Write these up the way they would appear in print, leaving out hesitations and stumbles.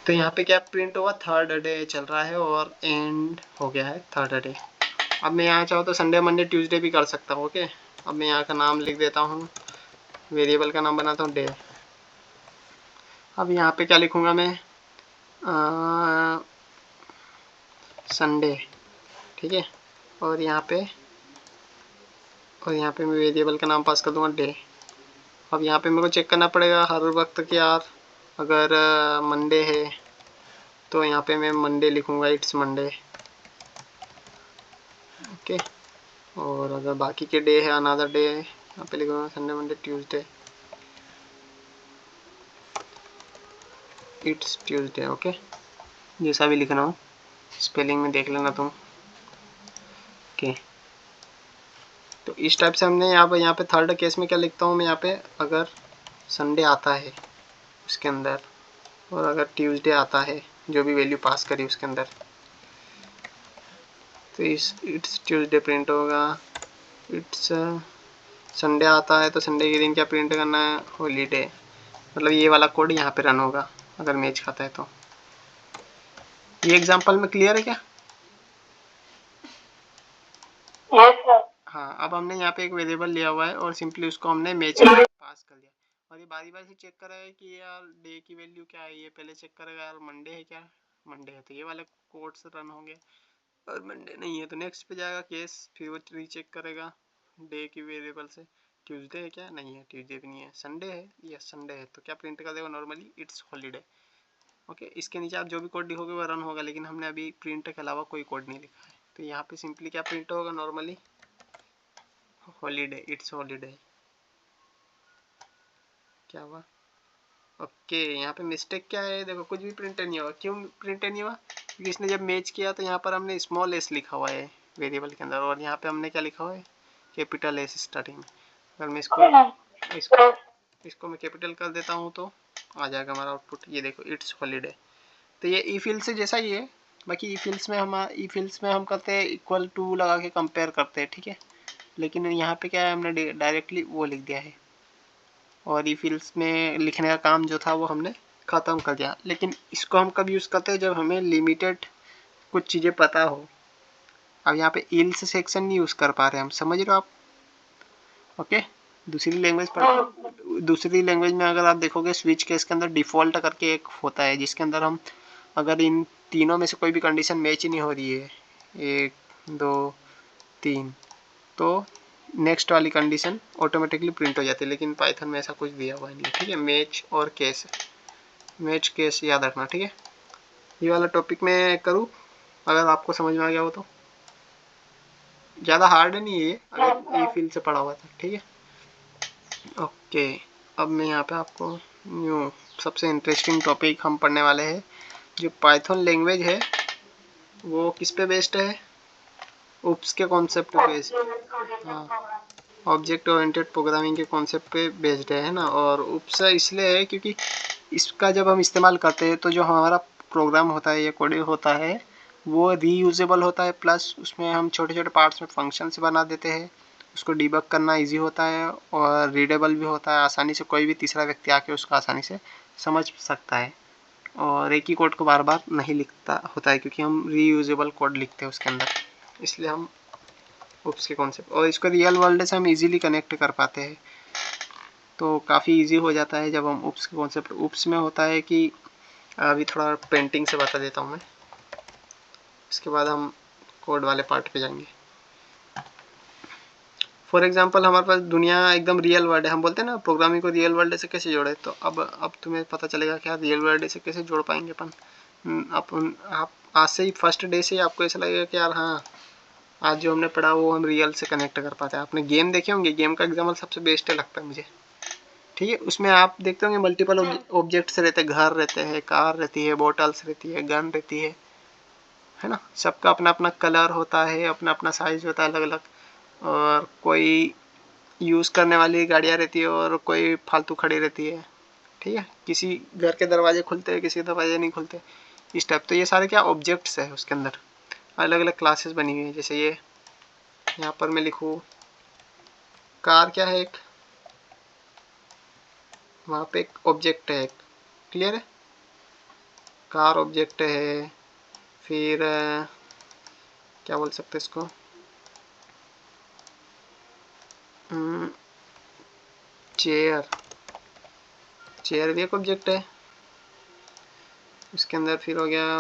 तो यहाँ पे क्या प्रिंट हुआ, थर्ड डे चल रहा है और एंड हो गया है थर्ड डे। अब मैं यहाँ चाहूँ तो संडे मंडे ट्यूसडे भी कर सकता हूँ। ओके, अब मैं यहाँ का नाम लिख देता हूँ, वेरिएबल का नाम बनाता हूँ डे। अब यहाँ पे क्या लिखूँगा मैं, संडे, ठीक है। और यहाँ पे मैं वेरिएबल का नाम पास कर दूँगा डे। अब यहाँ पे मेरे को चेक करना पड़ेगा हर वक्त कि यार अगर मंडे है तो यहाँ पे मैं मंडे लिखूँगा, इट्स मंडे। ओके, और अगर बाकी के डे है, अनदर डे है, यहाँ पे लिखूँगा Sunday Monday Tuesday, it's Tuesday. Okay, जैसा भी लिखना हो स्पेलिंग में देख लेना तुम। ओके, तो इस टाइप से हमने यहाँ पे थर्ड केस में क्या लिखता हूँ मैं यहाँ पे, अगर संडे आता है उसके अंदर और अगर ट्यूसडे आता है, जो भी वैल्यू पास करी उसके अंदर, तो इट्स ट्यूसडे प्रिंट होगा। इट्स संडे आता है तो संडे के दिन क्या प्रिंट करना है, हॉलीडे। मतलब ये वाला कोड यहाँ पे रन होगा अगर मैच खाता है तो। ये एग्जांपल में क्लियर है क्या? Yes sir. हाँ, अब हमने यहाँ पे एक वेरिएबल लिया हुआ है और सिंपली उसको हमने मैच पास कर दिया और ये बारी बारी से चेक कर रहा है कि यार डे की वैल्यू क्या है। ये पहले चेक करेगा यार मंडे है क्या, मंडे है तो ये वाले कोड्स रन होंगे, और मंडे नहीं है तो नेक्स्ट पे जाएगा केस, फिर वो रीचेक करेगा डे की वेरिएबल से, ट्यूसडे है क्या, नहीं है, ट्यूसडे भी नहीं है, संडे है, यस संडे है, तो क्या प्रिंट कर देगा नॉर्मली, इट्स हॉलीडे। ओके, इसके नीचे आप जो भी कोड लिखोगे वो रन होगा, लेकिन हमने अभी प्रिंट के अलावा कोई कोड नहीं लिखा है, तो यहाँ पे सिंपली क्या प्रिंट होगा नॉर्मली, हॉलीडे, इट्स हॉलीडे। क्या हुआ? ओके, यहाँ पे मिस्टेक क्या है, देखो कुछ भी प्रिंट नहीं हुआ। क्यों प्रिंट नहीं हुआ? क्योंकि इसने जब मैच किया तो यहाँ पर हमने स्मॉल एस लिखा हुआ है वेरिएबल के अंदर, और यहाँ पे हमने क्या लिखा हुआ है, कैपिटल एस स्टार्टिंग में। अगर मैं इसको मैं कैपिटल कर देता हूँ तो आ जाएगा हमारा आउटपुट, ये देखो इट्स हॉलीडे। तो ये ई फिल्ड से जैसा ही है, बाकी ई फिल्ड्स में हम करते हैं इक्वल टू लगा के कंपेयर करते हैं, ठीक है। लेकिन यहाँ पे क्या है, हमने डायरेक्टली वो लिख दिया है, और ई फिल्ड्स में लिखने का काम जो था वो हमने ख़त्म कर दिया। लेकिन इसको हम कब यूज़ करते हैं, जब हमें लिमिटेड कुछ चीज़ें पता हो। अब यहाँ पे इल्स सेक्शन नहीं यूज़ कर पा रहे हम, समझ रहे हो आप? ओके, दूसरी लैंग्वेज में अगर आप देखोगे स्विच केस के अंदर डिफ़ॉल्ट करके एक होता है, जिसके अंदर हम अगर इन तीनों में से कोई भी कंडीशन मैच ही नहीं हो रही है, 1 2 3, तो नेक्स्ट वाली कंडीशन ऑटोमेटिकली प्रिंट हो जाती है। लेकिन पाइथन में ऐसा कुछ दिया हुआ नहीं है, ठीक है। मैच केस याद रखना, ठीक है। ये वाला टॉपिक मैं करूँ अगर आपको समझ में आ गया हो तो, ज़्यादा हार्ड नहीं है ये, अगर ये फील्ड से पढ़ा हुआ था, ठीक है। ओके, अब मैं यहाँ पे आपको न्यू सबसे इंटरेस्टिंग टॉपिक हम पढ़ने वाले हैं, जो पाइथन लैंग्वेज है वो किस पे बेस्ड है, उप्स के कॉन्सेप्ट पे बेस्ड। हाँ, ऑब्जेक्ट ओरिएंटेड प्रोग्रामिंग के कॉन्सेप्ट पे बेस्ड है ना। और उप्स इसलिए है क्योंकि इसका जब हम इस्तेमाल करते हैं तो जो हमारा प्रोग्राम होता है या कोड होता है वो रीयूजेबल होता है, प्लस उसमें हम छोटे छोटे पार्ट्स में फंक्शंस बना देते हैं, उसको डिबग करना इजी होता है और रीडेबल भी होता है, आसानी से कोई भी तीसरा व्यक्ति आके उसको आसानी से समझ सकता है, और एक ही कोड को बार बार नहीं लिखता होता है क्योंकि हम रीयूजेबल कोड लिखते हैं उसके अंदर, इसलिए हम उप्स के कॉन्सेप्ट, और इसको रियल वर्ल्ड से हम इजीली कनेक्ट कर पाते हैं, तो काफ़ी इजी हो जाता है जब हम उप्स के कॉन्सेप्ट। उप्स में होता है कि अभी थोड़ा पेंटिंग से बता देता हूँ मैं, इसके बाद हम कोड वाले पार्ट पे जाएंगे। फॉर एग्जांपल हमारे पास दुनिया एकदम रियल वर्ल्ड है, हम बोलते हैं ना प्रोग्रामिंग को रियल वर्ल्ड से कैसे जोड़े, तो अब तुम्हें पता चलेगा कि यार रियल वर्ल्ड से कैसे जोड़ पाएंगे अपन। आप आज से ही फर्स्ट डे से ही आपको ऐसा लगेगा कि यार हाँ, आज जो हमने पढ़ा वो हम रियल से कनेक्ट कर पाते हैं। आपने गेम देखे होंगे, गेम का एग्जाम्पल सबसे बेस्ट लगता है मुझे, ठीक है। उसमें आप देखते होंगे मल्टीपल ऑब्जेक्ट्स रहते हैं, घर रहते हैं, कार रहती है, बोटल्स रहती है, गन रहती है ना। सबका अपना अपना कलर होता है, अपना अपना साइज होता है अलग अलग, और कोई यूज़ करने वाली गाड़ियाँ रहती है और कोई फालतू खड़ी रहती है, ठीक है। किसी घर के दरवाजे खुलते हैं, किसी दरवाजे नहीं खुलते, इस टाइप। तो ये सारे क्या ऑब्जेक्ट्स है, उसके अंदर अलग अलग क्लासेस बनी हुई है। जैसे ये यहाँ पर मैं लिखूँ कार, क्या है, एक वहाँ पे एक ऑब्जेक्ट है, एक, क्लियर है। कार ऑब्जेक्ट है, फिर क्या बोल सकते हैं इसको, चेयर, चेयर भी एक ऑब्जेक्ट है। इसके अंदर फिर हो गया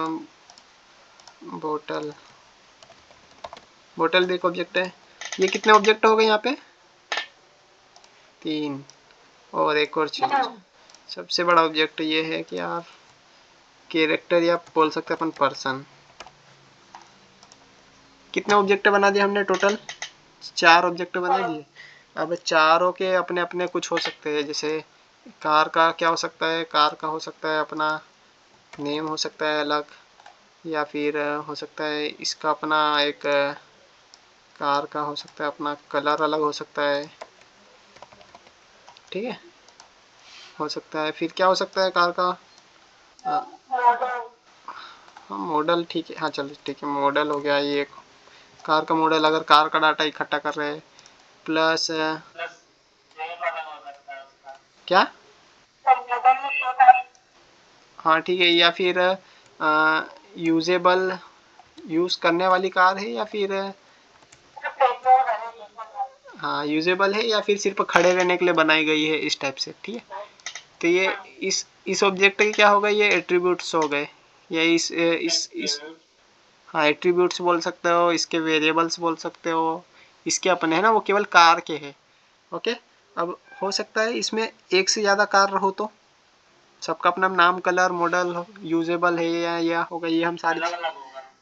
बोतल, बोतल भी एक ऑब्जेक्ट है। ये कितने ऑब्जेक्ट हो गए यहाँ पे? 3। और एक और चीज, सबसे बड़ा ऑब्जेक्ट ये है कि यार कैरेक्टर, या बोल सकते हैं अपन पर्सन। कितने ऑब्जेक्ट बना दिए हमने टोटल? 4 ऑब्जेक्ट बना दिए। अब चारों के अपने अपने कुछ हो सकते हैं, जैसे कार का क्या हो सकता है, कार का हो सकता है अपना नेम हो सकता है अलग, या फिर हो सकता है इसका अपना एक कार का हो सकता है अपना कलर अलग हो सकता है, ठीक है, हो सकता है। फिर क्या हो सकता है कार का, हाँ मॉडल, ठीक है, हाँ चलो ठीक है, मॉडल हो गया ये एक कार का मॉडल, अगर कार का डाटा इकट्ठा कर रहे हैं। प्लस क्या, हाँ ठीक है, या फिर यूजेबल, यूज करने वाली कार है, या फिर हाँ यूजेबल है, या फिर सिर्फ खड़े रहने के लिए बनाई गई है, इस टाइप से, ठीक है। तो ये इस ऑब्जेक्ट के क्या हो गए, ये एट्रीब्यूट्स हो गए, या इस हाँ एट्रीब्यूट्स बोल सकते हो, इसके वेरिएबल्स बोल सकते हो, इसके अपने है ना, वो केवल कार के हैं। ओके, अब हो सकता है इसमें एक से ज़्यादा कार हो, तो सबका अपना नाम, कलर, मॉडल, यूजेबल है या होगा, ये हम सारी,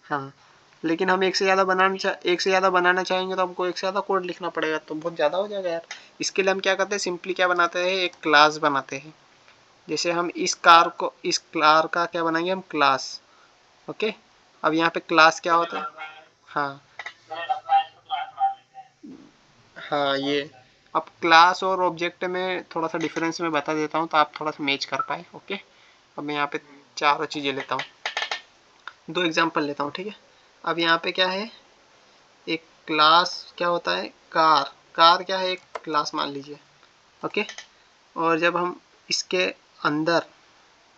हाँ लेकिन हम एक से ज़्यादा बनाना चाहेंगे तो हमको एक से ज़्यादा कोड लिखना पड़ेगा, तो बहुत ज़्यादा हो जाएगा यार। इसके लिए हम क्या करते हैं, सिंपली क्या बनाते हैं, एक क्लास बनाते हैं। जैसे हम इस कार का क्या बनाएंगे, हम क्लास। ओके, अब यहाँ पे क्लास क्या होता है, हाँ हाँ ये, अब क्लास और ऑब्जेक्ट में थोड़ा सा डिफरेंस मैं बता देता हूँ, तो आप थोड़ा सा मैच कर पाए। ओके, अब मैं यहाँ पे चारों चीज़ें लेता हूँ, 2 एग्जांपल लेता हूँ, ठीक है। अब यहाँ पे क्या है, एक क्लास क्या होता है, कार, कार क्या है, एक क्लास मान लीजिए। ओके, और जब हम इसके अंदर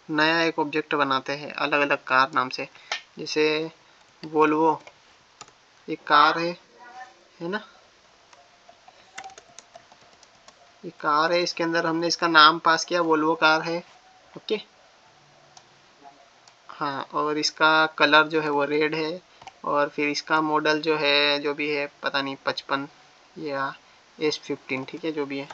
नया एक ऑब्जेक्ट बनाते हैं अलग अलग कार नाम से, जैसे वोल्वो एक कार है ना, ये कार है, इसके अंदर हमने इसका नाम पास किया, वोल्वो कार है। ओके, हाँ, और इसका कलर जो है वो रेड है, और फिर इसका मॉडल जो है, जो भी है पता नहीं 55 या S15, ठीक है जो भी है।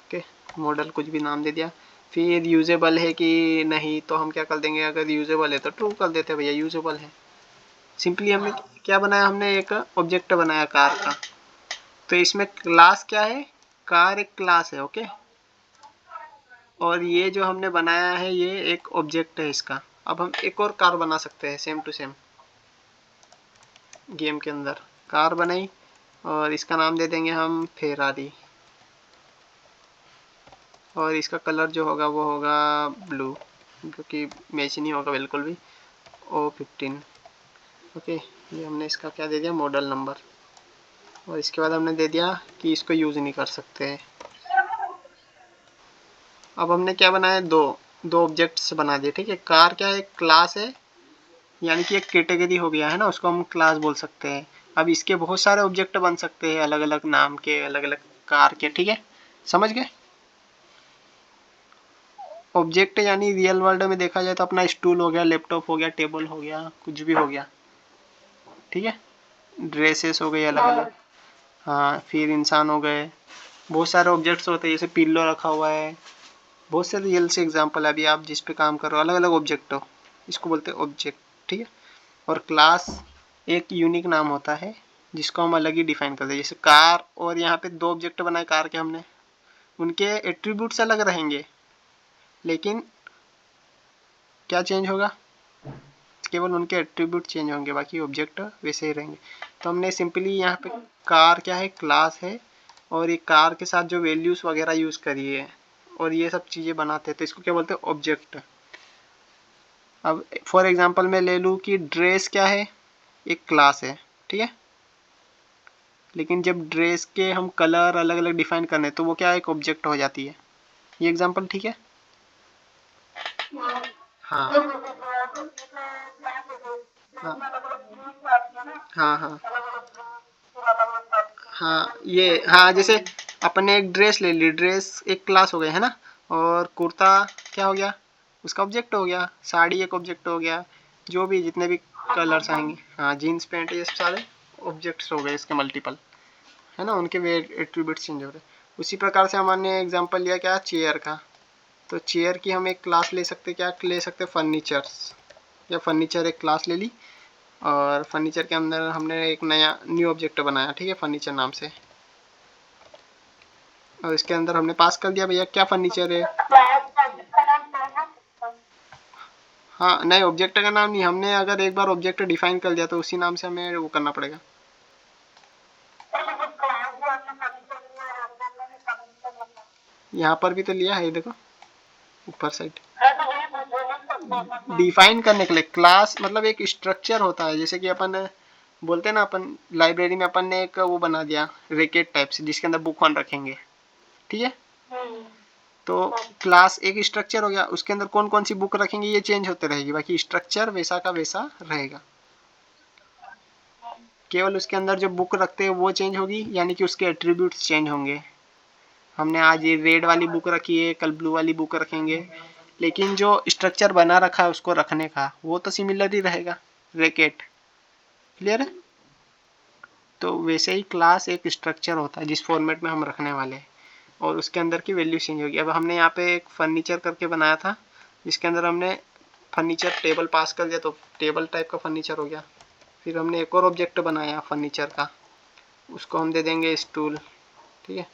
ओके, मॉडल कुछ भी नाम दे दिया। फिर यूजेबल है कि नहीं, तो हम क्या कर देंगे, अगर यूजेबल है तो ट्रू कर देते हैं, भैया यूजेबल है। सिंपली हमने क्या बनाया, हमने एक ऑब्जेक्ट बनाया कार का, तो इसमें क्लास क्या है, कार एक क्लास है। ओके, और ये जो हमने बनाया है ये एक ऑब्जेक्ट है इसका। अब हम एक और कार बना सकते हैं सेम टू सेम, गेम के अंदर कार बनाई, और इसका नाम दे देंगे हम फेरारी, और इसका कलर जो होगा वो होगा ब्लू, क्योंकि मैच नहीं होगा बिल्कुल भी, O15। ओके, ये हमने इसका क्या दे दिया, मॉडल नंबर, और इसके बाद हमने दे दिया कि इसको यूज़ नहीं कर सकते। अब हमने क्या बनाया, दो ऑब्जेक्ट्स बना दिए, ठीक है। कार क्या है, एक क्लास है, यानी कि एक कैटेगरी हो गया है ना, उसको हम क्लास बोल सकते हैं। अब इसके बहुत सारे ऑब्जेक्ट बन सकते हैं अलग अलग नाम के, अलग अलग कार के, ठीक है, समझ गए। ऑब्जेक्ट यानी रियल वर्ल्ड में देखा जाए तो अपना स्टूल हो गया, लैपटॉप हो गया, टेबल हो गया, कुछ भी हो गया, ठीक है। ड्रेसेस हो गई अलग अलग, हाँ फिर इंसान हो गए, बहुत सारे ऑब्जेक्ट्स होते हैं, जैसे पिल्लो रखा हुआ है, बहुत से रियल से एग्जांपल है। अभी आप जिस पे काम कर रहे हो अलग अलग ऑब्जेक्ट हो, इसको बोलते हैं ऑब्जेक्ट, ठीक है। और क्लास एक यूनिक नाम होता है जिसको हम अलग ही डिफाइन करते हैं, जैसे कार, और यहाँ पे 2 ऑब्जेक्ट बनाए कार के हमने, उनके एट्रीब्यूट्स अलग रहेंगे, लेकिन क्या चेंज होगा, केवल उनके एट्रीब्यूट चेंज होंगे, बाकी ऑब्जेक्ट वैसे ही रहेंगे। तो हमने सिंपली यहाँ पे कार क्या है, क्लास है, और ये कार के साथ जो वैल्यूज वगैरह यूज करी है और ये सब चीज़ें बनाते हैं, तो इसको क्या बोलते हैं, ऑब्जेक्ट। अब फॉर एग्जांपल मैं ले लूँ कि ड्रेस क्या है, एक क्लास है, ठीक है, लेकिन जब ड्रेस के हम कलर अलग अलग डिफाइन करने तो वो क्या एक ऑब्जेक्ट हो जाती है। ये एग्जांपल ठीक है। हाँ हाँ हाँ हाँ हाँ ये हाँ, जैसे अपने एक ड्रेस ले ली, ड्रेस एक क्लास हो गया है ना, और कुर्ता क्या हो गया, उसका ऑब्जेक्ट हो गया, साड़ी एक ऑब्जेक्ट हो गया, जो भी जितने भी कलर्स आएंगे, हाँ जीन्स पैंट, ये सब सारे ऑब्जेक्ट्स हो गए इसके मल्टीपल, है ना, उनके वे एट्रीब्यूट्स चेंज हो रहे हैं। उसी प्रकार से हमने एग्जांपल लिया क्या, चेयर का। तो चेयर की हम एक क्लास ले सकते, क्या ले सकते, फर्नीचर्स, या फर्नीचर एक क्लास ले ली, और फर्नीचर के अंदर हमने एक नया न्यू ऑब्जेक्ट बनाया, ठीक है, फर्नीचर नाम से, और इसके अंदर हमने पास कर दिया भैया क्या फर्नीचर है। हाँ नहीं, ऑब्जेक्ट का नाम नहीं, हमने अगर एक बार ऑब्जेक्ट डिफाइन कर दिया तो उसी नाम से हमें वो करना पड़ेगा। यहाँ पर भी तो लिया है, देखो ऊपर साइड, डिफाइन करने के लिए। क्लास मतलब एक स्ट्रक्चर होता है, जैसे कि अपन बोलते हैं ना, अपन लाइब्रेरी में अपन ने एक वो बना दिया रैकेट टाइप से, जिसके अंदर बुक वन रखेंगे, ठीक है। तो क्लास एक स्ट्रक्चर हो गया, उसके अंदर कौन कौन सी बुक रखेंगे ये चेंज होते रहेगी, बाकी स्ट्रक्चर वैसा का वैसा रहेगा। केवल उसके अंदर जो बुक रखते हैं वो चेंज होगी, यानी कि उसके एट्रीब्यूट्स चेंज होंगे। हमने आज ये रेड वाली बुक रखी है, कल ब्लू वाली बुक रखेंगे, लेकिन जो स्ट्रक्चर बना रखा है उसको रखने का वो तो सिमिलर ही रहेगा, रैकेट, क्लियर है। तो वैसे ही क्लास एक स्ट्रक्चर होता है जिस फॉर्मेट में हम रखने वाले हैं, और उसके अंदर की वैल्यू चेंज होगी। अब हमने यहाँ पे एक फर्नीचर करके बनाया था, जिसके अंदर हमने फर्नीचर टेबल पास कर दिया, तो टेबल टाइप का फर्नीचर हो गया। फिर हमने एक और ऑब्जेक्ट बनाया फर्नीचर का, उसको हम दे देंगे स्टूल, ठीक है।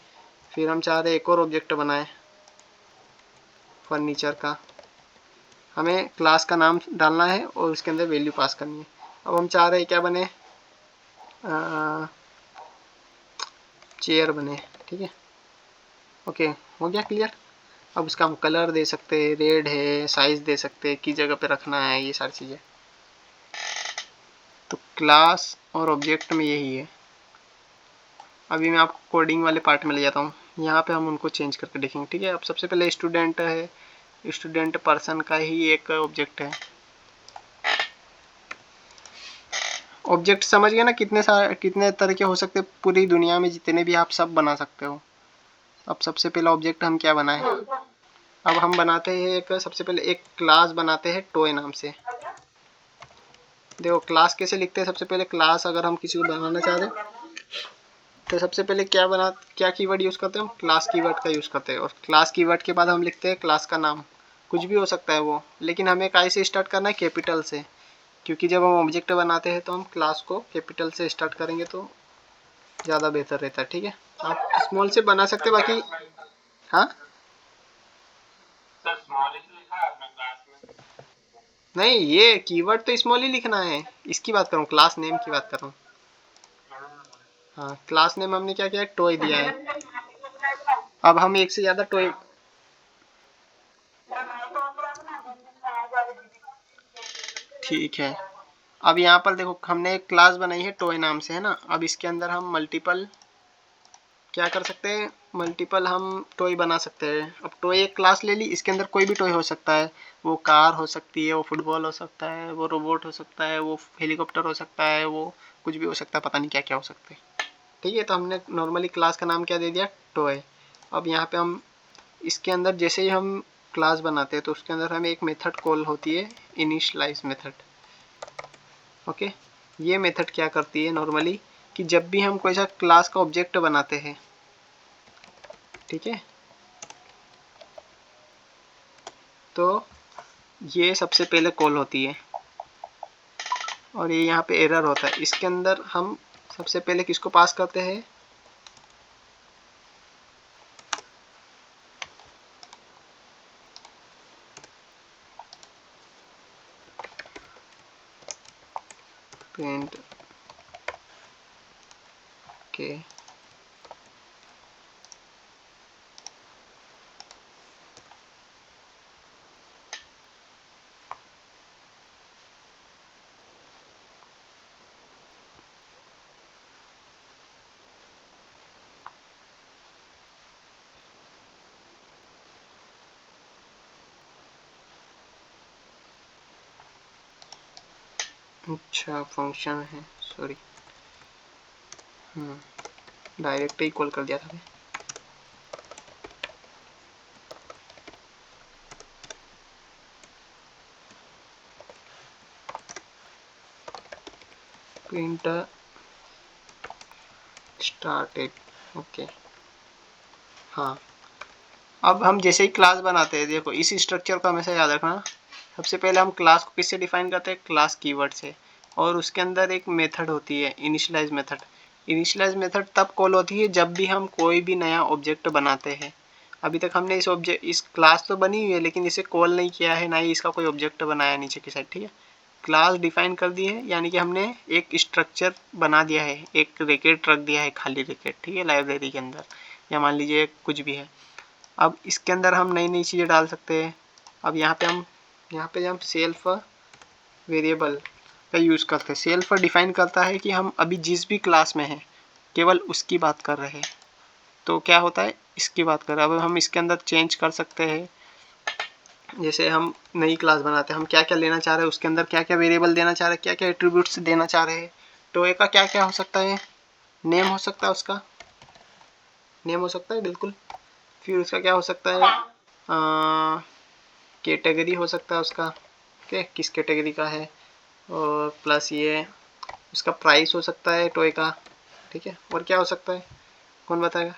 फिर हम चाह रहे एक और ऑब्जेक्ट बनाए फर्नीचर का, हमें क्लास का नाम डालना है और उसके अंदर वैल्यू पास करनी है। अब हम चाह रहे हैं क्या बने, चेयर बने, ठीक है, ओके, हो गया क्लियर। अब उसका हम कलर दे सकते हैं, रेड है, साइज दे सकते हैं, किस जगह पे रखना है, ये सारी चीज़ें। तो क्लास और ऑब्जेक्ट में यही है। अभी मैं आपको कोडिंग वाले पार्ट में ले जाता हूँ, यहाँ पे हम उनको चेंज करके देखेंगे, ठीक है। अब सबसे पहले स्टूडेंट है, स्टूडेंट पर्सन का ही एक ऑब्जेक्ट है। ऑब्जेक्ट समझ गए ना, कितने सारे कितने तरह के हो सकते, पूरी दुनिया में जितने भी आप सब बना सकते हो। अब सबसे पहला ऑब्जेक्ट हम क्या बनाए, अब हम बनाते हैं एक, सबसे पहले एक क्लास बनाते हैं टॉय नाम से। देखो क्लास कैसे लिखते हैं, सबसे पहले क्लास अगर हम किसी को बनाना चाह रहे हैं तो सबसे पहले क्या कीवर्ड यूज़ करते हैं हम, क्लास कीवर्ड का यूज़ करते हैं, और क्लास कीवर्ड के बाद हम लिखते हैं क्लास का नाम, कुछ भी हो सकता है वो, लेकिन हमें काय से स्टार्ट करना है, कैपिटल से, क्योंकि जब हम ऑब्जेक्ट बनाते हैं तो हम क्लास को कैपिटल से स्टार्ट करेंगे तो ज़्यादा बेहतर रहता है, ठीक है। आप स्मॉल से बना सकते हैं, बाकी हाँ नहीं, ये कीवर्ड तो स्मॉल ही लिखना है, इसकी बात कर रहा हूँ, क्लास नेम की बात कर रहा हूँ। हाँ क्लास नेम हमने क्या किया है, टॉय दिया है। अब हम एक से ज़्यादा टॉय, ठीक है। अब यहाँ पर देखो हमने एक क्लास बनाई है टॉय नाम से, है ना। अब इसके अंदर हम मल्टीपल क्या कर सकते हैं, मल्टीपल हम टॉय बना सकते हैं। अब टॉय एक क्लास ले ली, इसके अंदर कोई भी टॉय हो सकता है, वो कार हो सकती है, वो फुटबॉल हो सकता है, वो रोबोट हो सकता है, वो हेलीकॉप्टर हो सकता है, वो कुछ भी हो सकता है, पता नहीं क्या क्या हो सकता है, ठीक है। तो हमने नॉर्मली क्लास का नाम क्या दे दिया, टॉय। अब यहाँ पे हम इसके अंदर जैसे ही हम क्लास बनाते हैं तो उसके अंदर हमें एक मेथड कॉल होती है, इनिशियलाइज मेथड, ओके। ये मेथड क्या करती है नॉर्मली, कि जब भी हम कोई सा क्लास का ऑब्जेक्ट बनाते हैं, ठीक है, तो ये सबसे पहले कॉल होती है, और ये यहाँ पे एरर होता है। इसके अंदर हम सबसे पहले किसको पास करते हैं, प्रिंट के अच्छा फंक्शन है, सॉरी, डायरेक्ट ही कॉल कर दिया था। Print started, okay. हाँ, अब हम जैसे ही क्लास बनाते हैं, देखो इस स्ट्रक्चर को हमेशा याद रखना। सबसे पहले हम क्लास को किससे डिफाइन करते हैं, क्लास कीवर्ड से, और उसके अंदर एक मेथड होती है इनिशियलाइज मेथड। इनिशियलाइज मेथड तब कॉल होती है जब भी हम कोई भी नया ऑब्जेक्ट बनाते हैं। अभी तक हमने इस क्लास तो बनी हुई है, लेकिन इसे कॉल नहीं किया है, ना ही इसका कोई ऑब्जेक्ट बनाया नीचे की साइड, ठीक है। क्लास डिफाइन कर दी है, यानी कि हमने एक स्ट्रक्चर बना दिया है, एक रैकेट रख दिया है, खाली रैकेट, ठीक है, लाइब्रेरी के अंदर, या मान लीजिए कुछ भी है। अब इसके अंदर हम नई नई चीज़ें डाल सकते हैं। अब यहाँ पे हम सेल्फ वेरिएबल का यूज़ करते हैं। सेल्फ डिफाइन करता है कि हम अभी जिस भी क्लास में हैं केवल उसकी बात कर रहे हैं। तो क्या होता है, इसकी बात कर रहे हैं। अब हम इसके अंदर चेंज कर सकते हैं, जैसे हम नई क्लास बनाते हैं, हम क्या क्या लेना चाह रहे हैं, उसके अंदर क्या क्या वेरिएबल देना चाह रहे हैं, क्या क्या एट्रीब्यूट्स देना चाह रहे हैं। तो एक का क्या क्या हो सकता है, नेम हो सकता है, उसका नेम हो सकता है बिल्कुल। फिर उसका क्या हो सकता है, कैटेगरी हो सकता है उसका, ओके, किस कैटेगरी का है, और प्लस ये उसका प्राइस हो सकता है टॉय का, ठीक है। और क्या हो सकता है, कौन बताएगा,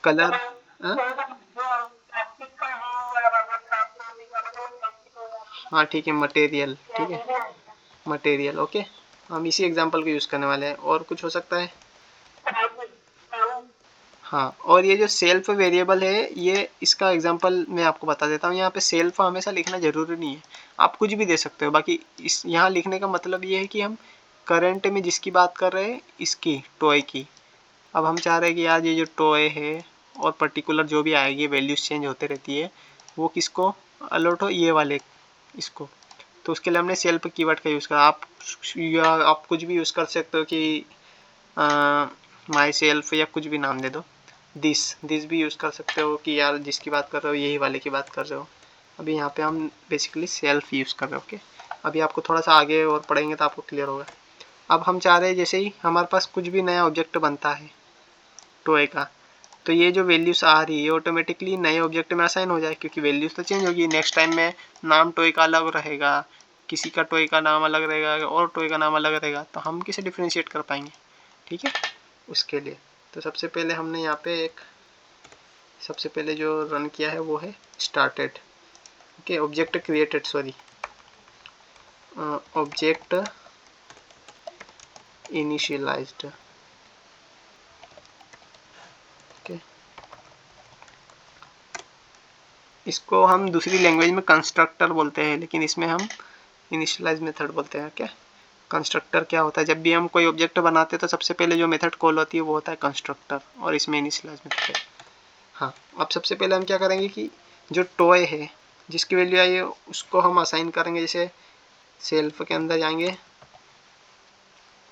कलर, हाँ ठीक है, मटेरियल, ठीक है, मटेरियल, ओके। हम इसी एग्जांपल को यूज़ करने वाले हैं। और कुछ हो सकता है, हाँ। और ये जो सेल्फ वेरिएबल है, ये इसका एग्जांपल मैं आपको बता देता हूँ। यहाँ पे सेल्फ हमेशा लिखना जरूरी नहीं है, आप कुछ भी दे सकते हो। बाकी इस यहाँ लिखने का मतलब ये है कि हम करंट में जिसकी बात कर रहे हैं, इसकी टॉय की। अब हम चाह रहे हैं कि यार ये जो टॉय है और पर्टिकुलर जो भी आएगी वैल्यूज चेंज होते रहती है, वो किसको अलर्ट हो, ये वाले इसको। तो उसके लिए हमने सेल्फ कीवर्ड का यूज़ करा। आप कुछ भी यूज़ कर सकते हो कि माई सेल्फ या कुछ भी नाम दे दो। दिस भी यूज़ कर सकते हो कि यार जिसकी बात कर रहे हो यही वाले की बात कर रहे हो। अभी यहाँ पे हम बेसिकली सेल्फ यूज़ कर रहे हो, ओके। अभी आपको थोड़ा सा आगे और पढ़ेंगे तो आपको क्लियर होगा। अब हम चाह रहे हैं जैसे ही हमारे पास कुछ भी नया ऑब्जेक्ट बनता है टॉय का, तो ये जो वैल्यूज आ रही है ऑटोमेटिकली नए ऑब्जेक्ट में असाइन हो जाए, क्योंकि वैल्यूज तो चेंज होगी। नेक्स्ट टाइम में नाम टॉय का अलग रहेगा, किसी का टॉय का नाम अलग रहेगा और टॉय का नाम अलग रहेगा, तो हम किसे डिफ्रेंशिएट कर पाएंगे, ठीक है। उसके लिए तो सबसे पहले हमने यहाँ पे सबसे पहले जो रन किया है वो है started, okay. Object created, sorry, object initialised, okay. इसको हम दूसरी लैंग्वेज में कंस्ट्रक्टर बोलते हैं, लेकिन इसमें हम इनिशियलाइज मेथड बोलते हैं, क्या। कंस्ट्रक्टर क्या होता है, जब भी हम कोई ऑब्जेक्ट बनाते हैं तो सबसे पहले जो मेथड कॉल होती है वो होता है कंस्ट्रक्टर, और इसमें इनिशियलाइज मेथड है। हाँ, अब सबसे पहले हम क्या करेंगे कि जो टॉय है जिसकी वैल्यू आई है उसको हम असाइन करेंगे। जैसे सेल्फ के अंदर जाएंगे,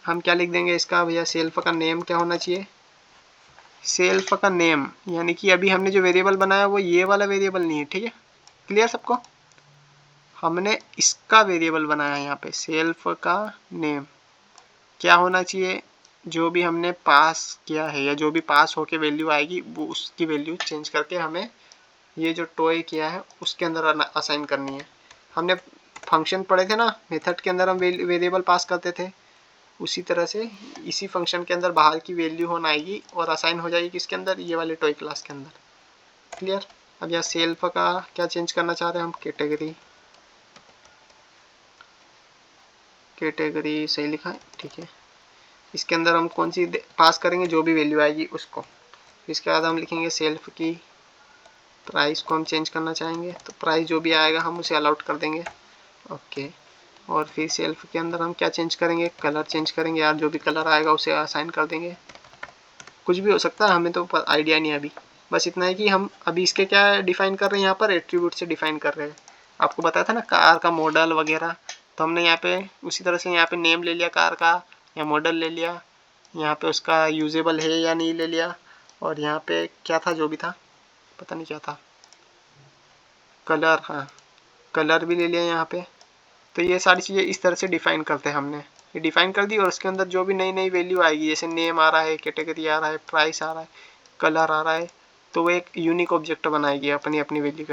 हम क्या लिख देंगे इसका, भैया सेल्फ का नेम क्या होना चाहिए, सेल्फ का नेम, यानी कि अभी हमने जो वेरिएबल बनाया वो ये वाला वेरिएबल नहीं है, ठीक है। क्लियर सबको, हमने इसका वेरिएबल बनाया है यहाँ पे, सेल्फ का नेम क्या होना चाहिए, जो भी हमने पास किया है या जो भी पास होके वैल्यू आएगी वो उसकी वैल्यू चेंज करके हमें ये जो टॉय किया है उसके अंदर असाइन करनी है। हमने फंक्शन पढ़े थे ना, मेथड के अंदर हम वेरिएबल पास करते थे, उसी तरह से इसी फंक्शन के अंदर बाहर की वैल्यू होना आएगी और असाइन हो जाएगी किसके अंदर, ये वाले टॉय क्लास के अंदर। क्लियर। अब यहाँ सेल्फ का क्या चेंज करना चाह रहे हैं हम, कैटेगरी, कैटेगरी सही लिखा है, ठीक है। इसके अंदर हम कौन सी पास करेंगे, जो भी वैल्यू आएगी उसको। इसके बाद हम लिखेंगे सेल्फ की प्राइस को हम चेंज करना चाहेंगे, तो प्राइस जो भी आएगा हम उसे अलाउट कर देंगे, ओके। और फिर सेल्फ के अंदर हम क्या चेंज करेंगे, कलर चेंज करेंगे, यार जो भी कलर आएगा उसे असाइन कर देंगे। कुछ भी हो सकता है, हमें तो आइडिया नहीं है अभी, बस इतना है कि हम अभी इसके क्या डिफाइन कर रहे हैं, यहाँ पर एट्रीब्यूट से डिफाइन कर रहे हैं। आपको बताया था ना कार का मॉडल वगैरह, तो हमने यहाँ पे उसी तरह से यहाँ पे नेम ले लिया कार का, या मॉडल ले लिया, यहाँ पे उसका यूजेबल है या नहीं ले लिया, और यहाँ पे क्या था, जो भी था पता नहीं क्या था, कलर, हाँ कलर भी ले लिया यहाँ पे, तो ये सारी चीज़ें इस तरह से डिफाइन करते हैं हमने, ये डिफाइन कर दी और उसके अंदर जो भी नई नई वैल्यू आएगी, जैसे नेम आ रहा है, कैटेगरी आ रहा है, प्राइस आ रहा है, कलर आ रहा है, तो वो एक यूनिक ऑब्जेक्ट बनाएगी अपनी अपनी वैल्यू